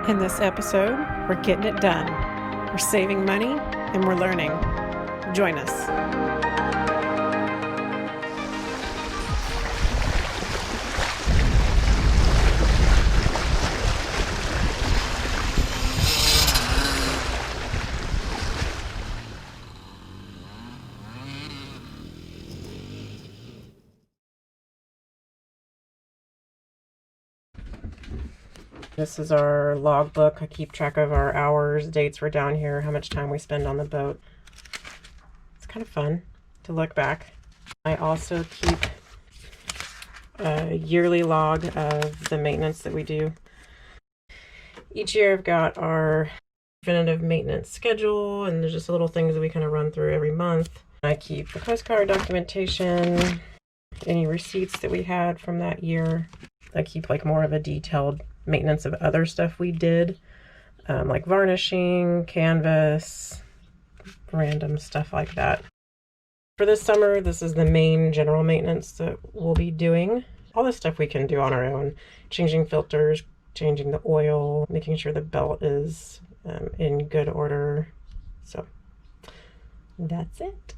In this episode, we're getting it done. We're saving money and we're learning. Join us. This is our logbook. I keep track of our hours, dates we're down here, how much time we spend on the boat. It's kind of fun to look back. I also keep a yearly log of the maintenance that we do. Each year I've got our preventative maintenance schedule, and there's just little things that we kind of run through every month. I keep the postcard documentation, any receipts that we had from that year. I keep like more of a detailed maintenance of other stuff we did, like varnishing, canvas, random stuff like that. For this summer, this is the main general maintenance that we'll be doing. All this stuff we can do on our own, changing filters, changing the oil, making sure the belt is in good order. So that's it.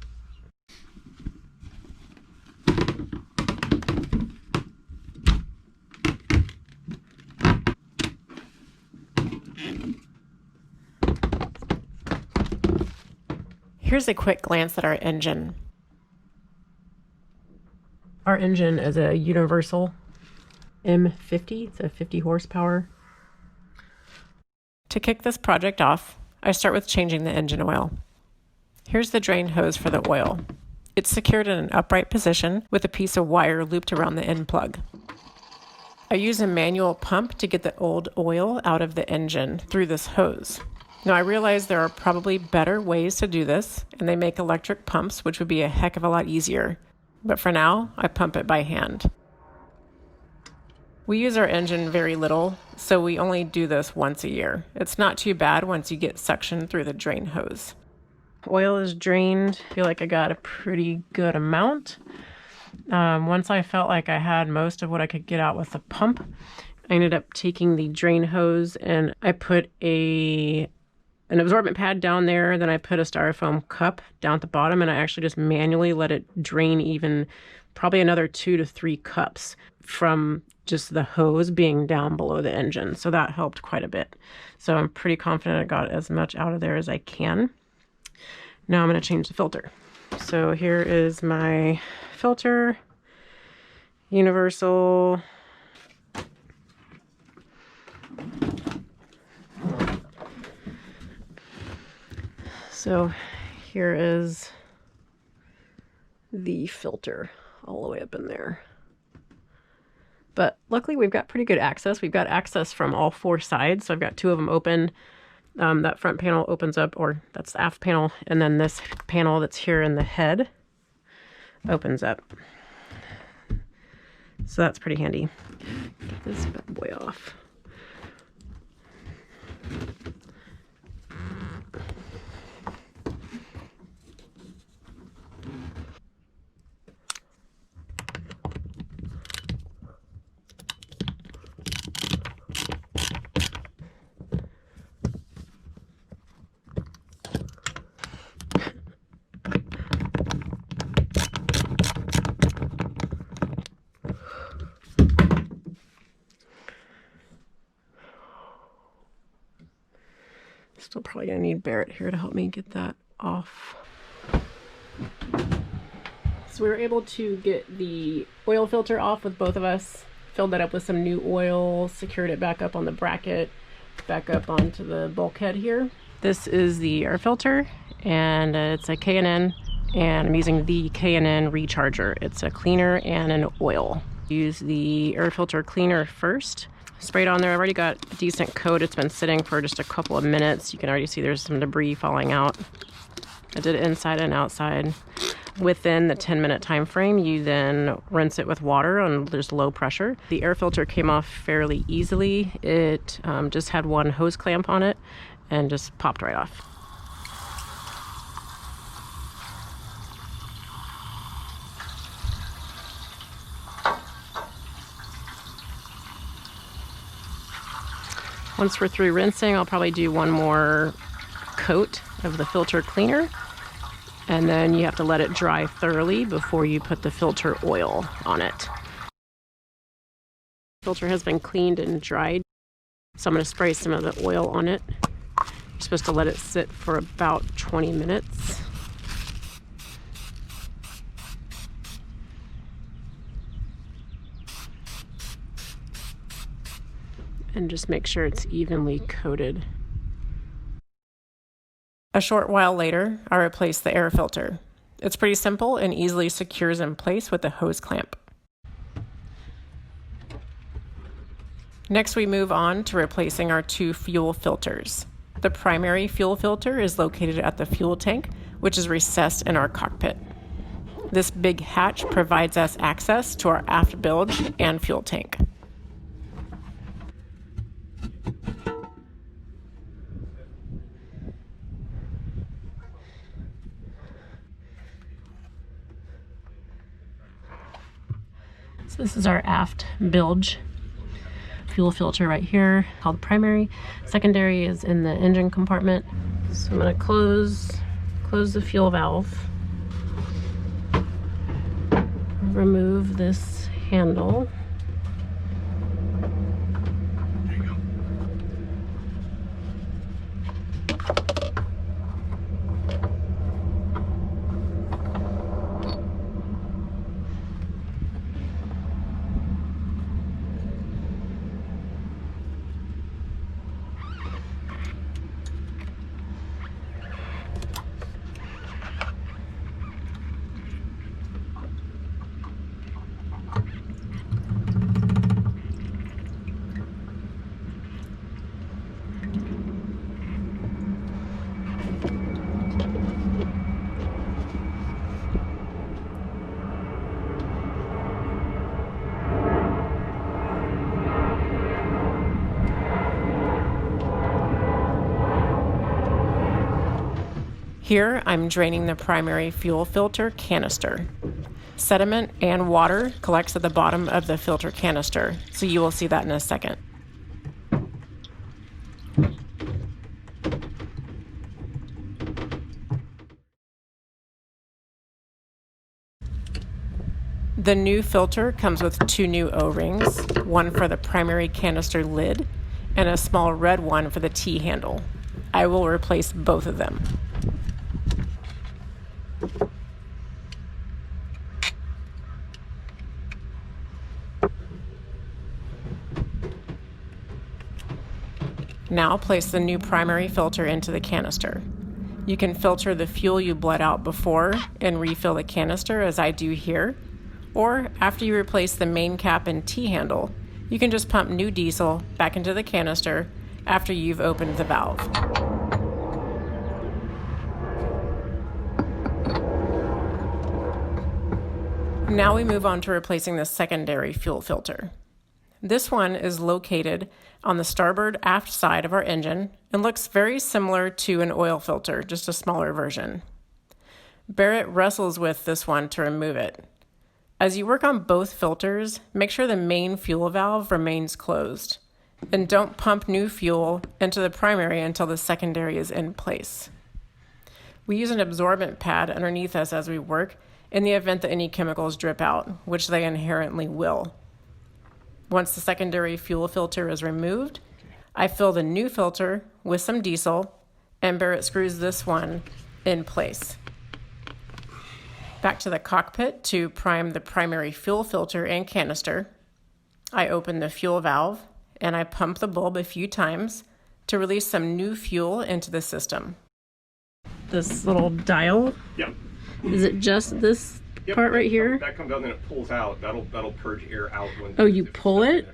Here's a quick glance at our engine. Our engine is a universal M50. It's a 50 horsepower. To kick this project off, I start with changing the engine oil. Here's the drain hose for the oil. It's secured in an upright position with a piece of wire looped around the end plug. I use a manual pump to get the old oil out of the engine through this hose. Now, I realize there are probably better ways to do this, and they make electric pumps, which would be a heck of a lot easier. But for now, I pump it by hand. We use our engine very little, so we only do this once a year. It's not too bad once you get suction through the drain hose. Oil is drained. I feel like I got a pretty good amount. Once I felt like I had most of what I could get out with the pump, I ended up taking the drain hose and I put an absorbent pad down there, then I put a styrofoam cup down at the bottom, and I actually just manually let it drain even probably another 2 to 3 cups from just the hose being down below the engine. So that helped quite a bit. So I'm pretty confident I got as much out of there as I can. Now I'm going to change the filter. So here is my filter, universal. So here is the filter all the way up in there. But luckily we've got pretty good access. We've got access from all 4 sides. So I've got 2 of them open. That front panel opens up, or that's the aft panel. And then this panel that's here in the head opens up. So that's pretty handy. Get this bad boy off. Still probably gonna need Barrett here to help me get that off. So we were able to get the oil filter off with both of us, filled that up with some new oil, secured it back up on the bracket, back up onto the bulkhead here. This is the air filter, and it's a K&N, and I'm using the K&N recharger. It's a cleaner and an oil. Use the air filter cleaner first. Sprayed on there. I've already got a decent coat. It's been sitting for just a couple of minutes. You can already see there's some debris falling out. I did it inside and outside. Within the 10-minute time frame, you then rinse it with water on just low pressure. The air filter came off fairly easily. It just had one hose clamp on it and just popped right off. Once we're through rinsing, I'll probably do one more coat of the filter cleaner, and then you have to let it dry thoroughly before you put the filter oil on it. The filter has been cleaned and dried, so I'm going to spray some of the oil on it. You're supposed to let it sit for about 20 minutes. And just make sure it's evenly coated. A short while later, I replaced the air filter. It's pretty simple and easily secures in place with a hose clamp. Next, we move on to replacing our 2 fuel filters. The primary fuel filter is located at the fuel tank, which is recessed in our cockpit. This big hatch provides us access to our aft bilge and fuel tank. So this is our aft bilge fuel filter right here, called primary. Secondary is in the engine compartment. So I'm going to close the fuel valve. Remove this handle. There you go. Here, I'm draining the primary fuel filter canister. Sediment and water collects at the bottom of the filter canister, so you will see that in a second. The new filter comes with 2 new O-rings, one for the primary canister lid and a small red one for the T-handle. I will replace both of them. Now place the new primary filter into the canister. You can filter the fuel you bled out before and refill the canister as I do here, or after you replace the main cap and T-handle, you can just pump new diesel back into the canister after you've opened the valve. Now we move on to replacing the secondary fuel filter. This one is located on the starboard aft side of our engine and looks very similar to an oil filter, just a smaller version. Barrett wrestles with this one to remove it. As you work on both filters, make sure the main fuel valve remains closed, and don't pump new fuel into the primary until the secondary is in place. We use an absorbent pad underneath us as we work in the event that any chemicals drip out, which they inherently will. Once the secondary fuel filter is removed, I fill the new filter with some diesel, and Barrett screws this one in place. Back to the cockpit to prime the primary fuel filter and canister. I open the fuel valve and I pump the bulb a few times to release some new fuel into the system. This little dial? Yep. Is it just this part right here? That comes out and then it pulls out. That'll purge air out when. Oh, you pull it?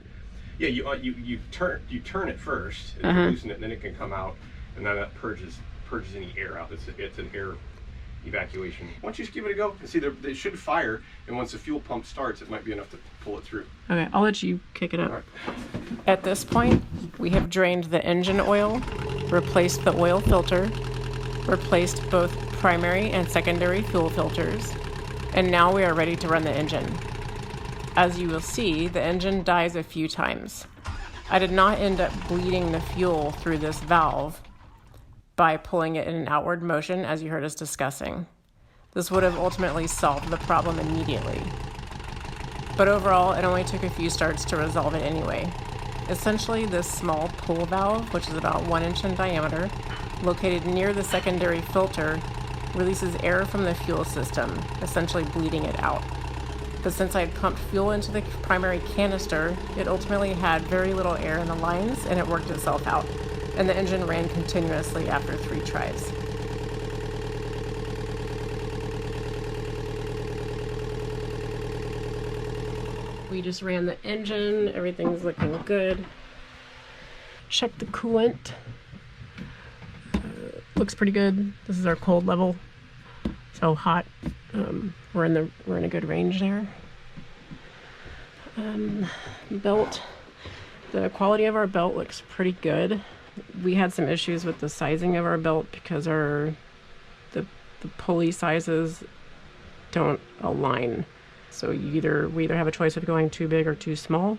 Yeah, you turn it first and you loosen it, and then it can come out, and then that purges any air out. It's an air evacuation. Once you just give it a go, and see they should fire, and once the fuel pump starts, it might be enough to pull it through. Okay, I'll let you kick it up. All right. At this point, we have drained the engine oil, replaced the oil filter, replaced both primary and secondary fuel filters, and now we are ready to run the engine. As you will see, the engine dies a few times. I did not end up bleeding the fuel through this valve by pulling it in an outward motion, as you heard us discussing. This would have ultimately solved the problem immediately. But overall, it only took a few starts to resolve it anyway. Essentially, this small pull valve, which is about 1 inch in diameter, located near the secondary filter, releases air from the fuel system, essentially bleeding it out. But since I had pumped fuel into the primary canister, it ultimately had very little air in the lines and it worked itself out. And the engine ran continuously after 3 tries. We just ran the engine, everything's looking good. Check the coolant. Looks pretty good. This is our cold level. So hot. We're in a good range there. Belt. The quality of our belt looks pretty good. We had some issues with the sizing of our belt because the pulley sizes don't align. So we either have a choice of going too big or too small.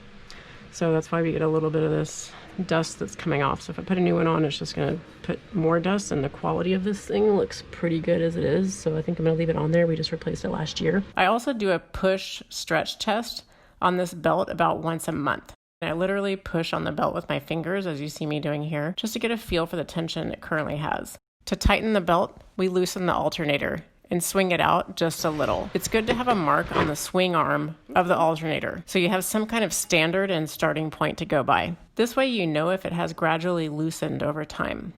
So that's why we get a little bit of this dust that's coming off. So if I put a new one on, it's just gonna put more dust, and the quality of this thing looks pretty good as it is. So I think I'm gonna leave it on there. We just replaced it last year. I also do a push stretch test on this belt about once a month. I literally push on the belt with my fingers, as you see me doing here, just to get a feel for the tension it currently has. To tighten the belt, we loosen the alternator and swing it out just a little. It's good to have a mark on the swing arm of the alternator, so you have some kind of standard and starting point to go by. This way you know if it has gradually loosened over time.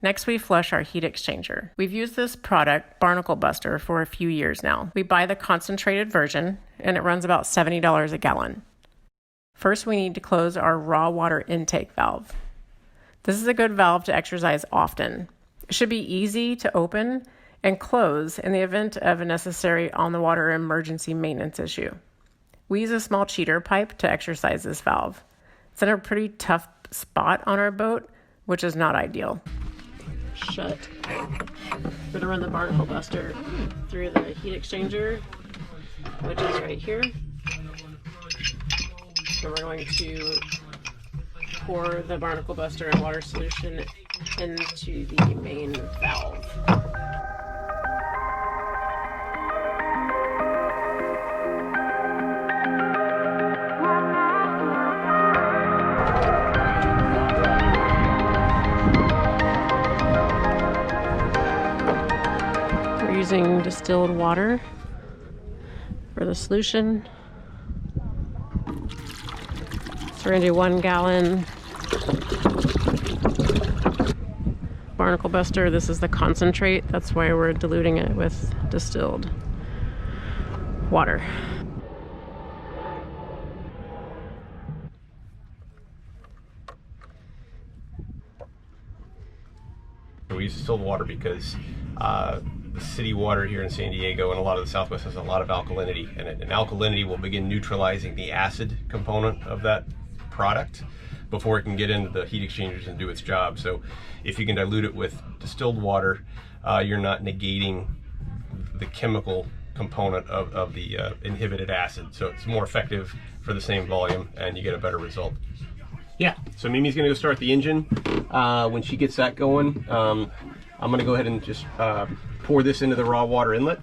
Next, we flush our heat exchanger. We've used this product, Barnacle Buster, for a few years now. We buy the concentrated version, and it runs about $70 a gallon. First, we need to close our raw water intake valve. This is a good valve to exercise often. It should be easy to open and close in the event of a necessary on-the-water emergency maintenance issue. We use a small cheater pipe to exercise this valve. It's in a pretty tough spot on our boat, which is not ideal. Shut. We're gonna run the Barnacle Buster through the heat exchanger, which is right here. And we're going to pour the Barnacle Buster and water solution into the main valve. We're using distilled water for the solution. So we're gonna do 1 gallon Barnacle Buster. This is the concentrate. That's why we're diluting it with distilled water. We use distilled water because the city water here in San Diego and a lot of the Southwest has a lot of alkalinity, and alkalinity will begin neutralizing the acid component of that product before it can get into the heat exchangers and do its job. So if you can dilute it with distilled water, you're not negating the chemical component of the inhibited acid. So it's more effective for the same volume and you get a better result. Yeah, so Mimi's gonna go start the engine. When she gets that going, I'm gonna go ahead and just pour this into the raw water inlet,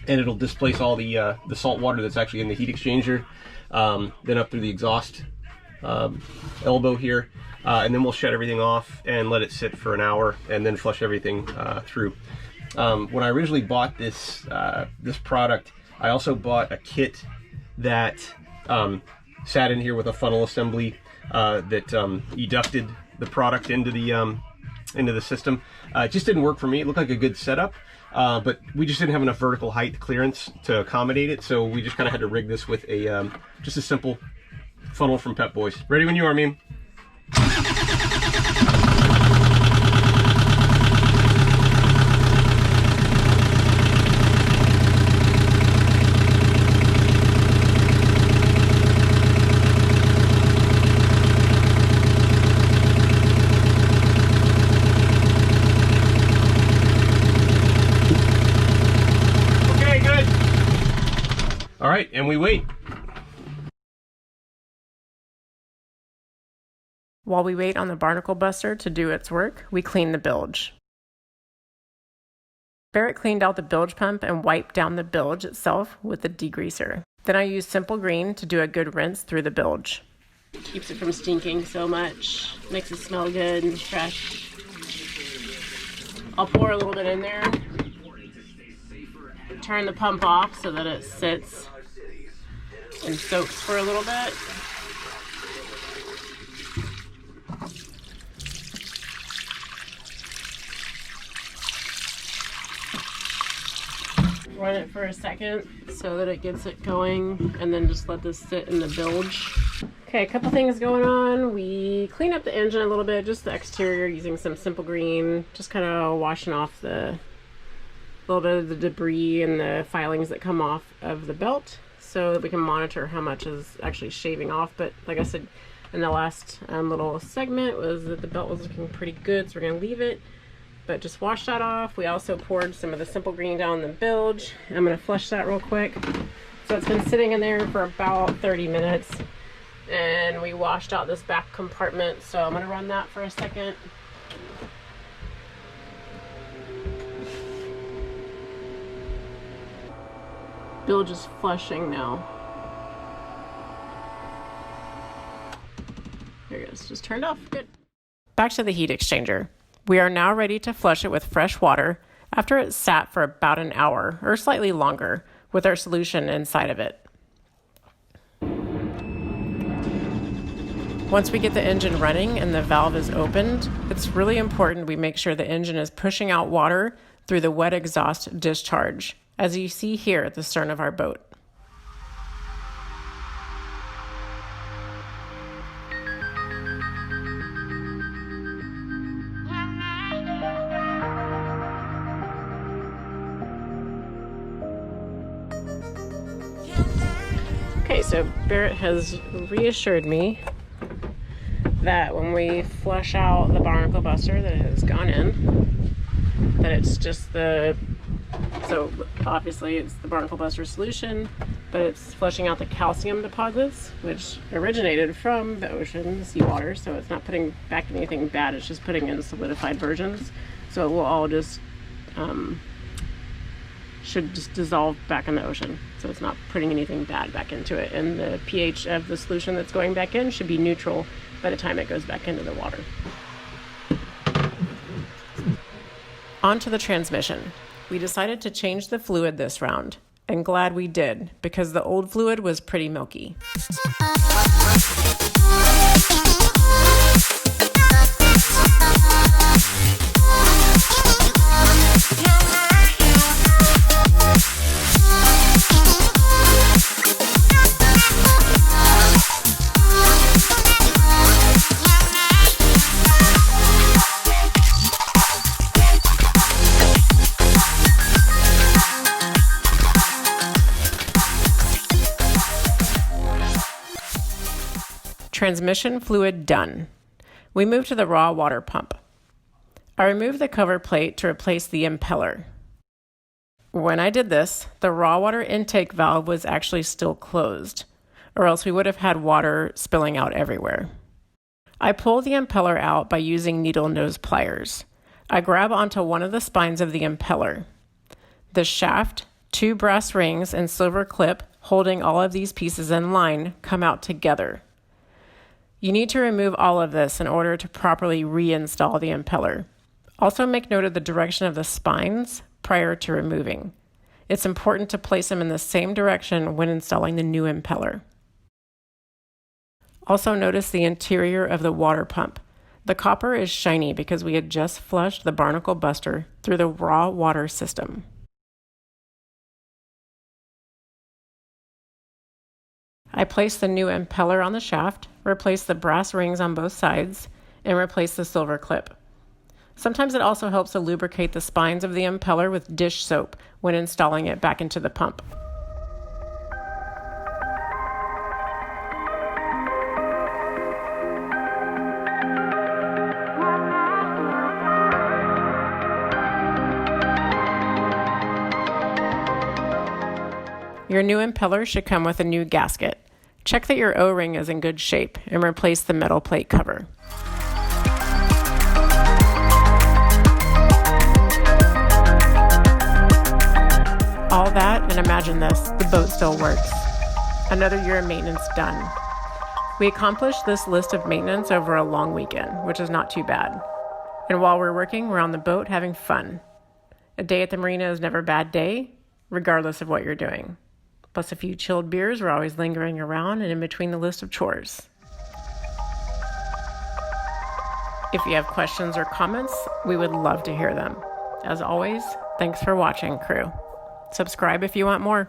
and it'll displace all the salt water that's actually in the heat exchanger, then up through the exhaust elbow here, and then we'll shut everything off and let it sit for an hour and then flush everything through. When I originally bought this product, I also bought a kit that sat in here with a funnel assembly that educted the product into the system. It just didn't work for me. It looked like a good setup, but we just didn't have enough vertical height clearance to accommodate it, so we just kind of had to rig this with a just a simple funnel from Pep Boys. Ready when you are, Meme. Okay, good. All right, and we wait. While we wait on the barnacle buster to do its work, we clean the bilge. Barrett cleaned out the bilge pump and wiped down the bilge itself with the degreaser. Then I used Simple Green to do a good rinse through the bilge. Keeps it from stinking so much. Makes it smell good and fresh. I'll pour a little bit in there. Turn the pump off so that it sits and soaks for a little bit. Run it for a second so that it gets it going, and then just let this sit in the bilge. Okay, a couple things going on. We clean up the engine a little bit, just the exterior, using some Simple Green, just kind of washing off the little bit of the debris and the filings that come off of the belt so that we can monitor how much is actually shaving off. But like I said in the last little segment, was that the belt was looking pretty good, so we're going to leave it. But just wash that off. We also poured some of the Simple Green down the bilge. I'm going to flush that real quick. So it's been sitting in there for about 30 minutes. And we washed out this back compartment. So I'm going to run that for a second. Bilge is flushing now. There it goes. Just turned off. Good. Back to the heat exchanger. We are now ready to flush it with fresh water after it's sat for about an hour or slightly longer with our solution inside of it. Once we get the engine running and the valve is opened, it's really important we make sure the engine is pushing out water through the wet exhaust discharge, as you see here at the stern of our boat. Okay, so Barrett has reassured me that when we flush out the barnacle buster that has gone in, that it's just so obviously it's the barnacle buster solution, but it's flushing out the calcium deposits, which originated from the ocean, the seawater, so it's not putting back anything bad, it's just putting in solidified versions. So it will all just should just dissolve back in the ocean. So it's not putting anything bad back into it. And the pH of the solution that's going back in should be neutral by the time it goes back into the water. On to the transmission. We decided to change the fluid this round, and glad we did, because the old fluid was pretty milky. Transmission fluid done. We move to the raw water pump. I removed the cover plate to replace the impeller. When I did this, the raw water intake valve was actually still closed, or else we would have had water spilling out everywhere. I pull the impeller out by using needle nose pliers. I grab onto one of the spines of the impeller. The shaft, 2 brass rings, and silver clip holding all of these pieces in line come out together. You need to remove all of this in order to properly reinstall the impeller. Also make note of the direction of the spines prior to removing. It's important to place them in the same direction when installing the new impeller. Also notice the interior of the water pump. The copper is shiny because we had just flushed the barnacle buster through the raw water system. I place the new impeller on the shaft, replace the brass rings on both sides, and replace the silver clip. Sometimes it also helps to lubricate the spines of the impeller with dish soap when installing it back into the pump. Your new impeller should come with a new gasket. Check that your O-ring is in good shape and replace the metal plate cover. All that, and imagine this, the boat still works. Another year of maintenance done. We accomplished this list of maintenance over a long weekend, which is not too bad. And while we're working, we're on the boat having fun. A day at the marina is never a bad day, regardless of what you're doing. Plus a few chilled beers, we're always lingering around and in between the list of chores. If you have questions or comments, we would love to hear them. As always, thanks for watching, crew. Subscribe if you want more.